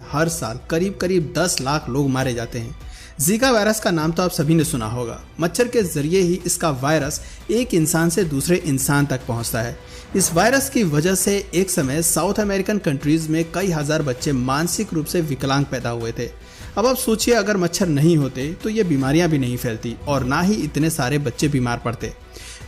हर साल करीब करीब 10 लाख लोग मारे जाते हैं। जीका वायरस का नाम तो आप सभी ने सुना होगा। मच्छर के जरिए ही इसका वायरस एक इंसान से दूसरे इंसान तक पहुंचता है। इस वायरस की वजह से एक समय साउथ अमेरिकन कंट्रीज में कई हजार बच्चे मानसिक रूप से विकलांग पैदा हुए थे। अब आप सोचिए, अगर मच्छर नहीं होते तो ये बीमारियां भी नहीं फैलती और ना ही इतने सारे बच्चे बीमार पड़ते।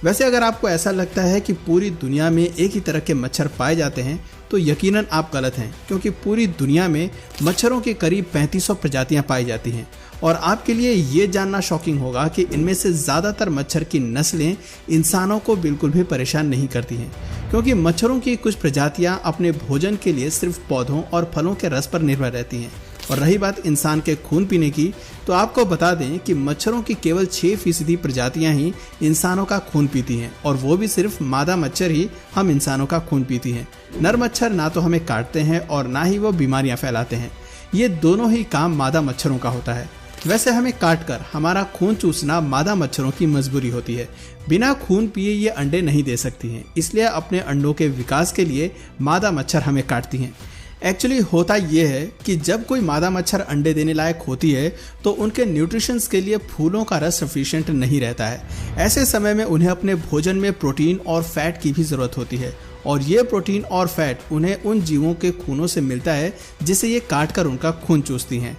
वैसे अगर आपको ऐसा लगता है कि पूरी दुनिया में एक ही तरह के मच्छर पाए जाते हैं तो यकीनन आप गलत हैं, क्योंकि पूरी दुनिया में मच्छरों की करीब 3500 प्रजातियां पाई जाती हैं। और आपके लिए ये जानना शॉकिंग होगा कि इनमें से ज़्यादातर मच्छर की नस्लें इंसानों को बिल्कुल भी परेशान नहीं करती हैं, क्योंकि मच्छरों की कुछ प्रजातियां अपने भोजन के लिए सिर्फ पौधों और फलों के रस पर निर्भर रहती हैं। और रही बात इंसान के खून पीने की, तो आपको बता दें कि मच्छरों की केवल 6% प्रजातियां ही इंसानों का खून पीती हैं, और वो भी सिर्फ मादा मच्छर ही हम इंसानों का खून पीती हैं। नर मच्छर ना तो हमें काटते हैं और ना ही वो बीमारियां फैलाते हैं। ये दोनों ही काम मादा मच्छरों का होता है। वैसे हमें काटकर हमारा खून चूसना मादा मच्छरों की मजबूरी होती है। बिना खून पिए ये अंडे नहीं दे सकती हैं, इसलिए अपने अंडों के विकास के लिए मादा मच्छर हमें काटती हैं। एक्चुअली होता यह है कि जब कोई मादा मच्छर अंडे देने लायक होती है तो उनके न्यूट्रिशंस के लिए फूलों का रस सफिशिएंट नहीं रहता है। ऐसे समय में उन्हें अपने भोजन में प्रोटीन और फैट की भी जरूरत होती है, और ये प्रोटीन और फैट उन्हें उन जीवों के खूनों से मिलता है जिसे ये काटकर उनका खून चूसती हैं।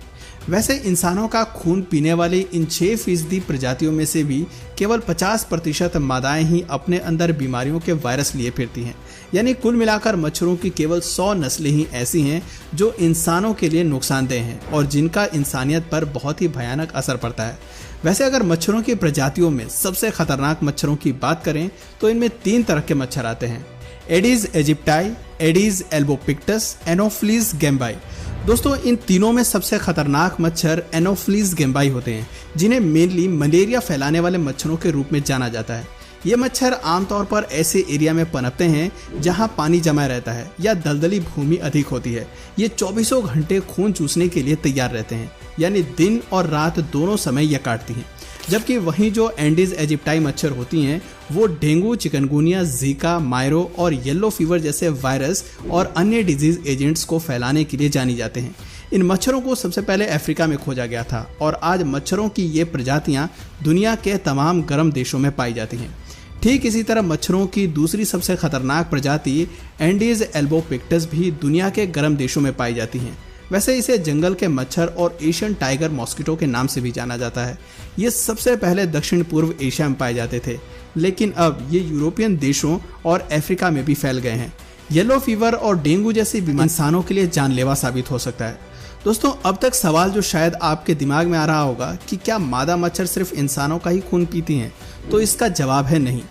वैसे इंसानों का खून पीने वाली इन 6% प्रजातियों में से भी केवल 50% मादाएं ही अपने अंदर बीमारियों के वायरस लिए फिरती हैं। यानी कुल मिलाकर मच्छरों की केवल 100 नस्लें ही ऐसी हैं जो इंसानों के लिए नुकसानदेह हैं और जिनका इंसानियत पर बहुत ही भयानक असर पड़ता है। वैसे अगर मच्छरों की प्रजातियों में सबसे खतरनाक मच्छरों की बात करें तो इनमें 3 तरह के मच्छर आते हैं: Aedes aegypti, Aedes albopictus, Anopheles gambiae. दोस्तों, इन तीनों में सबसे खतरनाक मच्छर एनोफिलीज गैम्बाई होते हैं, जिन्हें मेनली मलेरिया फैलाने वाले मच्छरों के रूप में जाना जाता है। ये मच्छर आमतौर पर ऐसे एरिया में पनपते हैं जहां पानी जमा रहता है या दलदली भूमि अधिक होती है। ये 24 घंटे खून चूसने के लिए तैयार रहते हैं, यानी दिन और रात दोनों समय ये काटती हैं। जबकि वहीं जो एंडीज एजिप्टाई मच्छर होती हैं वो डेंगू, चिकनगुनिया, जीका, मायरो और येलो फीवर जैसे वायरस और अन्य डिजीज एजेंट्स को फैलाने के लिए जानी जाते हैं। इन मच्छरों को सबसे पहले अफ्रीका में खोजा गया था और आज मच्छरों की ये प्रजातियां दुनिया के तमाम गर्म देशों में पाई जाती हैं। ठीक इसी तरह मच्छरों की दूसरी सबसे खतरनाक प्रजाति एंडीज एल्बोपिक्टस भी दुनिया के गर्म देशों में पाई जाती हैं। वैसे इसे जंगल के मच्छर और एशियन टाइगर मॉस्किटो के नाम से भी जाना जाता है। ये सबसे पहले दक्षिण पूर्व एशिया में पाए जाते थे, लेकिन अब ये यूरोपियन देशों और अफ्रीका में भी फैल गए हैं। येलो फीवर और डेंगू जैसी बीमारी इंसानों के लिए जानलेवा साबित हो सकता है। दोस्तों, अब तक सवाल जो शायद आपके दिमाग में आ रहा होगा कि क्या मादा मच्छर सिर्फ इंसानों का ही खून पीती हैं, तो इसका जवाब है नहीं।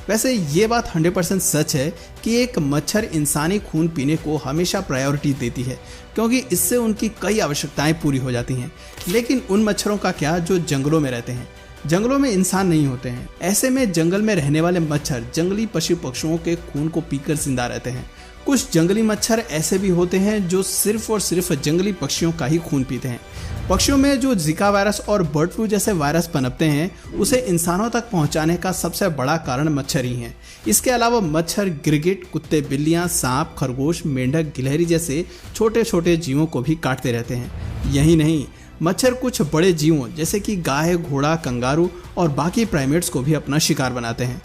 वैसे ये बात 100% सच है कि एक मच्छर इंसानी खून पीने को हमेशा प्रायोरिटी देती है, क्योंकि इससे उनकी कई आवश्यकताएं पूरी हो जाती हैं। लेकिन उन मच्छरों का क्या जो जंगलों में रहते हैं? जंगलों में इंसान नहीं होते हैं। ऐसे में जंगल में रहने वाले मच्छर जंगली पशु पक्षियों के खून को पीकर जिंदा रहते हैं। कुछ जंगली मच्छर ऐसे भी होते हैं जो सिर्फ और सिर्फ जंगली पक्षियों का ही खून पीते हैं। पक्षियों में जो जीका वायरस और बर्ड फ्लू जैसे वायरस पनपते हैं, उसे इंसानों तक पहुंचाने का सबसे बड़ा कारण मच्छर ही हैं। इसके अलावा मच्छर गिरगिट, कुत्ते, बिल्लियां, सांप, खरगोश, मेंढक, गिलहरी जैसे छोटे छोटे जीवों को भी काटते रहते हैं। यही नहीं, मच्छर कुछ बड़े जीवों जैसे कि गाय, घोड़ा, कंगारू और बाकी प्राइमेट्स को भी अपना शिकार बनाते हैं।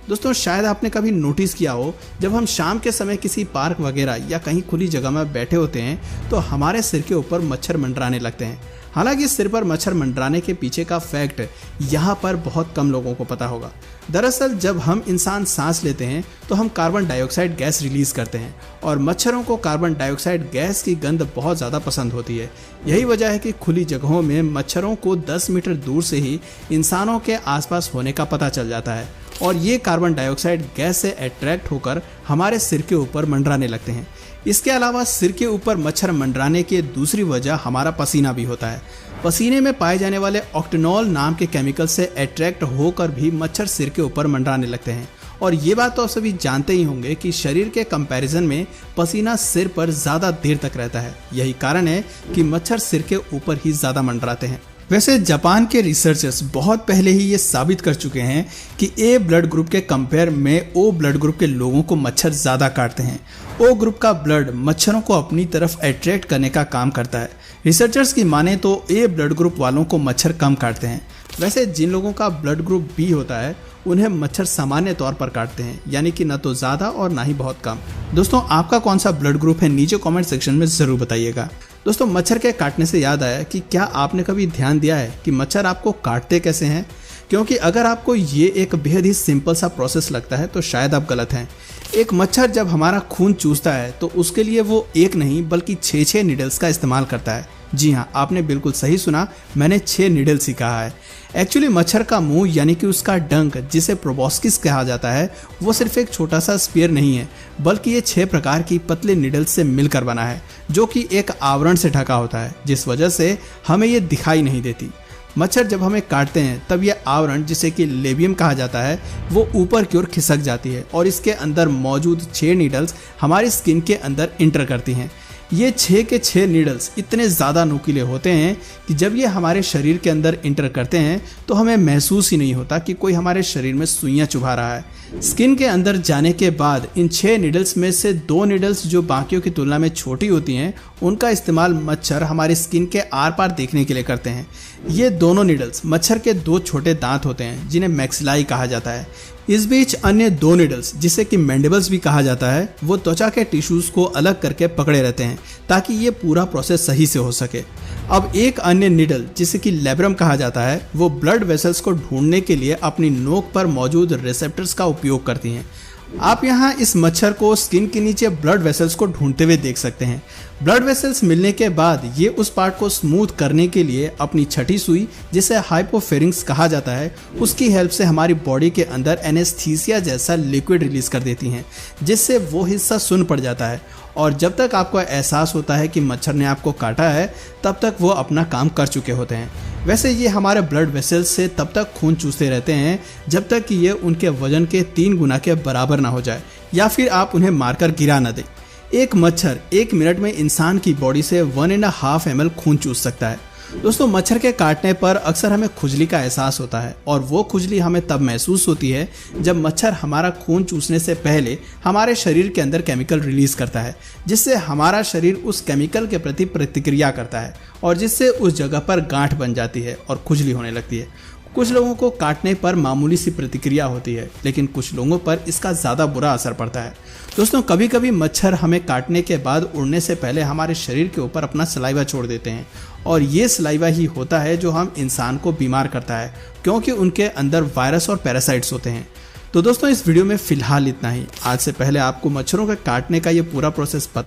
दोस्तों, शायद आपने कभी नोटिस किया हो, जब हम शाम के समय किसी पार्क वगैरह या कहीं खुली जगह में बैठे होते हैं तो हमारे सिर के ऊपर मच्छर मंडराने लगते हैं। हालांकि सिर पर मच्छर मंडराने के पीछे का फैक्ट यहाँ पर बहुत कम लोगों को पता होगा। दरअसल जब हम इंसान सांस लेते हैं तो हम कार्बन डाइऑक्साइड गैस रिलीज करते हैं और मच्छरों को कार्बन डाइऑक्साइड गैस की गंध बहुत ज़्यादा पसंद होती है। यही वजह है कि खुली जगहों में मच्छरों को 10 मीटर दूर से ही इंसानों के आसपास होने का पता चल जाता है और ये कार्बन डाइऑक्साइड गैस से अट्रैक्ट होकर हमारे सिर के ऊपर मंडराने लगते हैं। इसके अलावा सिर के ऊपर मच्छर मंडराने की दूसरी वजह हमारा पसीना भी होता है। पसीने में पाए जाने वाले ऑक्टेनॉल नाम के केमिकल से अट्रैक्ट होकर भी मच्छर सिर के ऊपर मंडराने लगते हैं। और ये बात तो आप सभी जानते ही होंगे कि शरीर के कंपैरिजन में पसीना सिर पर ज़्यादा देर तक रहता है। यही कारण है कि मच्छर सिर के ऊपर ही ज़्यादा मंडराते हैं। वैसे जापान के रिसर्चर्स बहुत पहले ही ये साबित कर चुके हैं कि ए ब्लड ग्रुप के कंपेयर में ओ ब्लड ग्रुप के लोगों को मच्छर ज़्यादा काटते हैं। ओ ग्रुप का ब्लड मच्छरों को अपनी तरफ अट्रैक्ट करने का काम करता है। रिसर्चर्स की माने तो ए ब्लड ग्रुप वालों को मच्छर कम काटते हैं। वैसे जिन लोगों का ब्लड ग्रुप बी होता है उन्हें मच्छर सामान्य तौर पर काटते हैं, यानी कि न तो ज़्यादा और ना ही बहुत कम। दोस्तों, आपका कौन सा ब्लड ग्रुप है नीचे कमेंट सेक्शन में ज़रूर बताइएगा। दोस्तों, मच्छर के काटने से याद आया कि क्या आपने कभी ध्यान दिया है कि मच्छर आपको काटते कैसे हैं? क्योंकि अगर आपको ये एक बेहद ही सिंपल सा प्रोसेस लगता है तो शायद आप गलत हैं। एक मच्छर जब हमारा खून चूसता है तो उसके लिए वो एक नहीं बल्कि 6 नीडल्स का इस्तेमाल करता है। जी हाँ, आपने बिल्कुल सही सुना, मैंने 6 नीडल्स ही कहा है। एक्चुअली मच्छर का मुंह यानी कि उसका डंक, जिसे प्रोबॉस्किस कहा जाता है, वो सिर्फ एक छोटा सा स्पीयर नहीं है, बल्कि ये 6 प्रकार की पतले नीडल्स से मिलकर बना है, जो कि एक आवरण से ढका होता है, जिस वजह से हमें ये दिखाई नहीं देती। मच्छर जब हमें काटते हैं तब यह आवरण, जिसे कि लेबियम कहा जाता है, वो ऊपर की ओर खिसक जाती है और इसके अंदर मौजूद 6 नीडल्स हमारी स्किन के अंदर इंटर करती हैं। ये 6 के 6 नीडल्स इतने ज़्यादा नुकीले होते हैं कि जब ये हमारे शरीर के अंदर इंटर करते हैं तो हमें महसूस ही नहीं होता कि कोई हमारे शरीर में सुइयां चुभा रहा है। स्किन के अंदर जाने के बाद इन 6 नीडल्स में से 2 नीडल्स, जो बाकियों की तुलना में छोटी होती हैं, उनका इस्तेमाल मच्छर हमारी स्किन के आर पार देखने के लिए करते हैं। ये दोनों नीडल्स मच्छर के 2 छोटे दांत होते हैं, जिन्हें मैक्सिलाई कहा जाता है। इस बीच अन्य 2 नीडल्स, जिसे कि मैंडिबल्स भी कहा जाता है, वो त्वचा के टिश्यूज को अलग करके पकड़े रहते हैं ताकि ये पूरा प्रोसेस सही से हो सके। अब एक अन्य नीडल, जिसे कि लेब्रम कहा जाता है, वो ब्लड वेसल्स को ढूंढने के लिए अपनी नोक पर मौजूद रिसेप्टर्स का उपयोग करती हैं। आप यहाँ इस मच्छर को स्किन के नीचे ब्लड वेसल्स को ढूंढते हुए देख सकते हैं। ब्लड वेसल्स मिलने के बाद ये उस पार्ट को स्मूथ करने के लिए अपनी छठी सुई, जिसे हाइपोफेरिंक्स कहा जाता है, उसकी हेल्प से हमारी बॉडी के अंदर एनेस्थीसिया जैसा लिक्विड रिलीज कर देती हैं, जिससे वो हिस्सा सुन्न पड़ जाता है और जब तक आपको एहसास होता है कि मच्छर ने आपको काटा है तब तक वो अपना काम कर चुके होते हैं। वैसे ये हमारे ब्लड वेसल्स से तब तक खून चूसते रहते हैं जब तक कि ये उनके वजन के 3 गुना के बराबर ना हो जाए या फिर आप उन्हें मारकर गिरा ना दें। एक मच्छर 1 मिनट में इंसान की बॉडी से 1.5 ml खून चूस सकता है। दोस्तों, मच्छर के काटने पर अक्सर हमें खुजली का एहसास होता है और वो खुजली हमें तब महसूस होती है जब मच्छर हमारा खून चूसने से पहले हमारे शरीर के अंदर केमिकल रिलीज करता है, जिससे हमारा शरीर उस केमिकल के प्रति प्रतिक्रिया करता है और जिससे उस जगह पर गांठ बन जाती है और खुजली होने लगती है। कुछ लोगों को काटने पर मामूली सी प्रतिक्रिया होती है, लेकिन कुछ लोगों पर इसका ज़्यादा बुरा असर पड़ता है। दोस्तों, कभी कभी मच्छर हमें काटने के बाद उड़ने से पहले हमारे शरीर के ऊपर अपना सलाइवा छोड़ देते हैं और ये सलाइवा ही होता है जो हम इंसान को बीमार करता है, क्योंकि उनके अंदर वायरस और पैरासाइट्स होते हैं। तो दोस्तों, इस वीडियो में फ़िलहाल इतना ही। आज से पहले आपको मच्छरों के काटने का ये पूरा प्रोसेस पता